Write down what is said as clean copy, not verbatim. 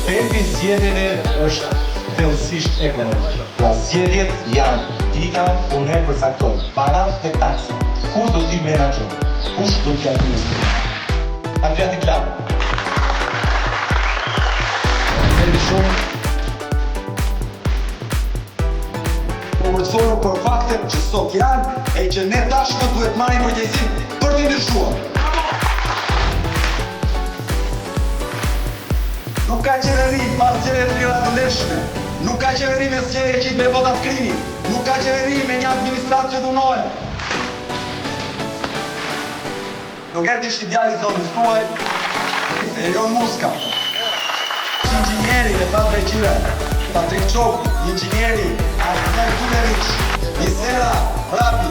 Tempi zgjedhjeve është thellësisht ekonomik. Pra zgjedhjet janë pika ku ne përcaktojmë parat dhe taksat. Kur do t'i menaxhon? Kush do t'i administrojë? Andrea Di Claro. Shumë përforë për faktet që sot janë e që ne tashmë duhet marrim përgjegjësinë për t'i ndryshuar. Nuk ka qeveri pas qeverisë të ndeshme, nuk ka qeveri me zgjedhje që me votat krimi, nuk ka qeveri me një administratë që dhunohet. Nuk erdi është ideali zonës tuaj, Elon Muska. Inxhinieri dhe Padre Qira, Patrik Çoku, inxhinieri Alexander Kulević, Misera Rapi.